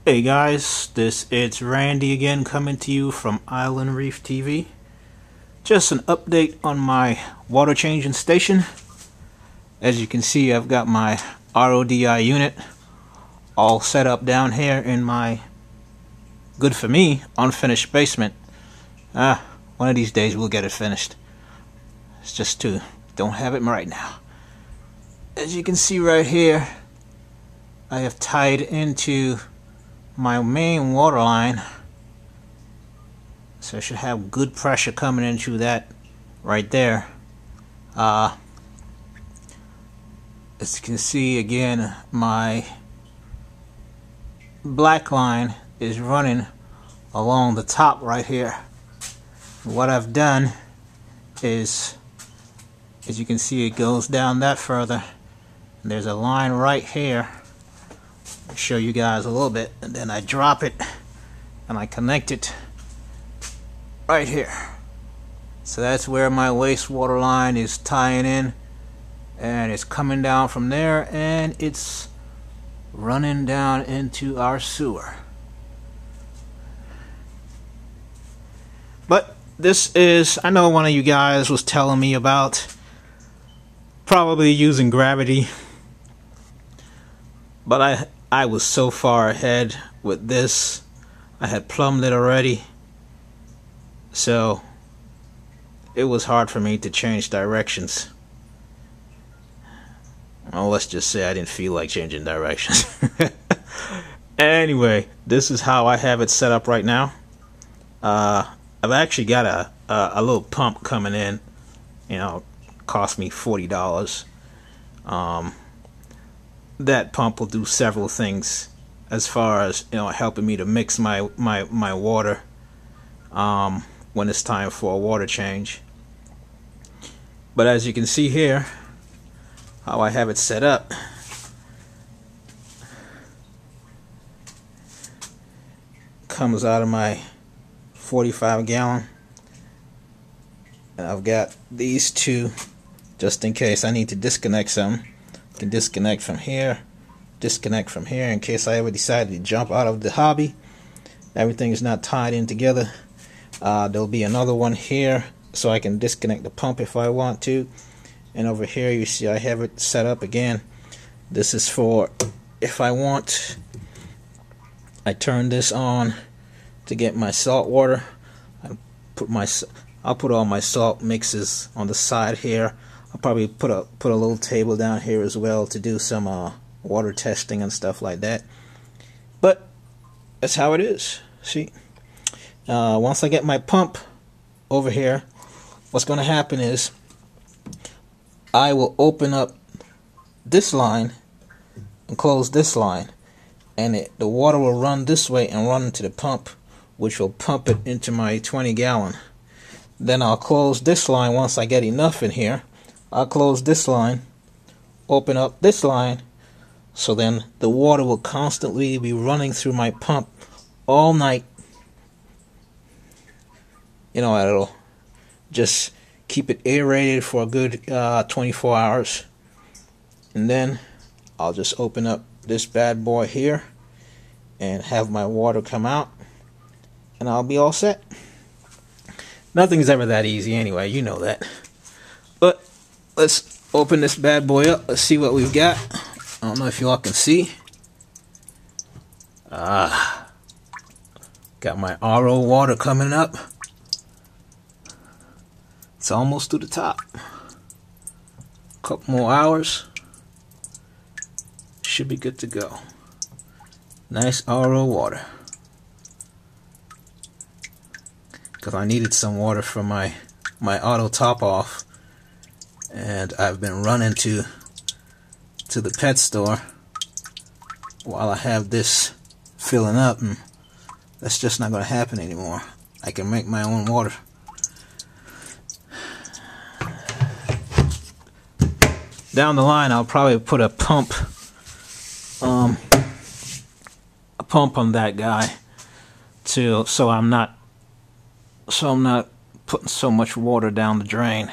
Hey guys, it's Randy again coming to you from Island Reef TV. Just an update on my water changing station. As you can see, I've got my RODI unit all set up down here in my, good for me, unfinished basement. One of these days we'll get it finished. It's just don't have it right now. As you can see right here, I have tied into my main water line, so I should have good pressure coming into that right there. As you can see again, my black line is running along the top right here. What I've done is, as you can see, it goes down that further. There's a line right here. I'll show you guys a little bit, and then I drop it and I connect it right here. So that's where my wastewater line is tying in, and it's coming down from there and it's running down into our sewer. But this is, I know one of you guys was telling me about probably using gravity, but I was so far ahead with this. I had plumbed it already, so it was hard for me to change directions. Well, let's just say I didn't feel like changing directions. Anyway, this is how I have it set up right now. I've actually got a little pump coming in. You know, cost me $40. That pump will do several things as far as, you know, helping me to mix my water when it's time for a water change. But as you can see here, how I have it set up, comes out of my 45 gallon, and I've got these two just in case I need to disconnect some. I can disconnect from here, disconnect from here in case I ever decided to jump out of the hobby. Everything is not tied in together. There'll be another one here so I can disconnect the pump if I want to. And over here you see I have it set up again. This is for if I want. I turn this on to get my salt water. I'll put all my salt mixes on the side here. I'll probably put a little table down here as well to do some water testing and stuff like that. But that's how it is. See, once I get my pump over here, what's going to happen is I will open up this line and close this line, and the water will run this way and run into the pump, which will pump it into my 20 gallon. Then I'll close this line once I get enough in here. I'll close this line, open up this line, so then the water will constantly be running through my pump all night. You know, it'll just keep it aerated for a good 24 hours. And then I'll just open up this bad boy here and have my water come out, and I'll be all set. Nothing's ever that easy anyway, you know that. But let's open this bad boy up. Let's see what we've got. I don't know if y'all can see. Got my RO water coming up. It's almost to the top. A couple more hours. Should be good to go. Nice RO water. Because I needed some water for my auto top off, and I've been running to the pet store while I have this filling up, and that's just not going to happen anymore. I can make my own water. Down the line, I'll probably put a pump on that guy too, so I'm not putting so much water down the drain,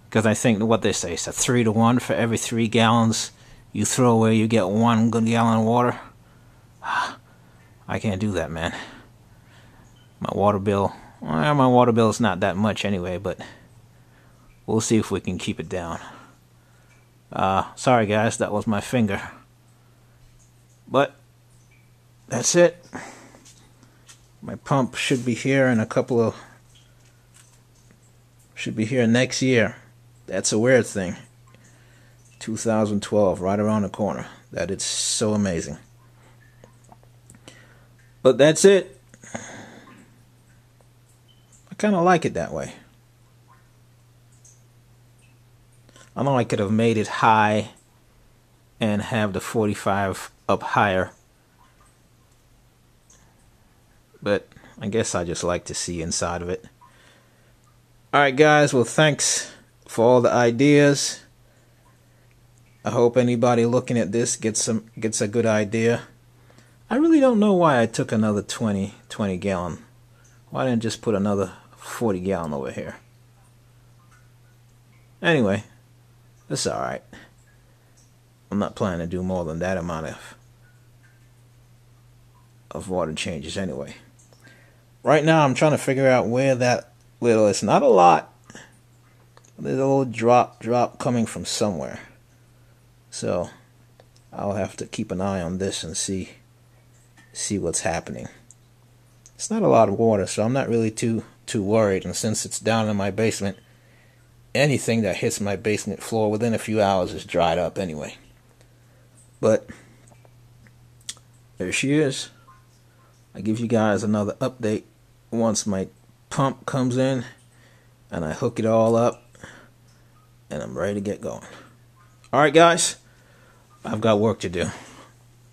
because I think what they say is a 3 to 1. For every 3 gallons you throw away, you get 1 good gallon of water. I can't do that, man. My water bill, well, my water bill is not that much anyway, but we'll see if we can keep it down. Sorry guys, that was my finger. But that's it. My pump should be here in should be here next year. That's a weird thing. 2012, right around the corner. That is so amazing. But that's it. I kind of like it that way. I know I could have made it high and have the 45 up higher. But I guess I just like to see inside of it. Alright guys, well thanks for all the ideas. I hope anybody looking at this gets a good idea. I really don't know why I took another 20 gallon. Why didn't I just put another 40 gallon over here? Anyway, it's alright. I'm not planning to do more than that amount of water changes anyway. Right now I'm trying to figure out where that little, it's not a lot. There's a little drop coming from somewhere. So I'll have to keep an eye on this and see what's happening. It's not a lot of water, so I'm not really too worried. And since it's down in my basement, anything that hits my basement floor within a few hours is dried up anyway. But there she is. I give you guys another update once my pump comes in and I hook it all up and I'm ready to get going. Alright guys, I've got work to do.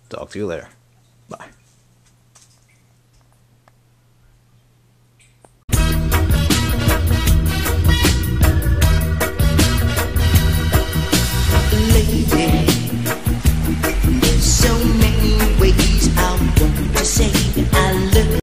Talk to you later.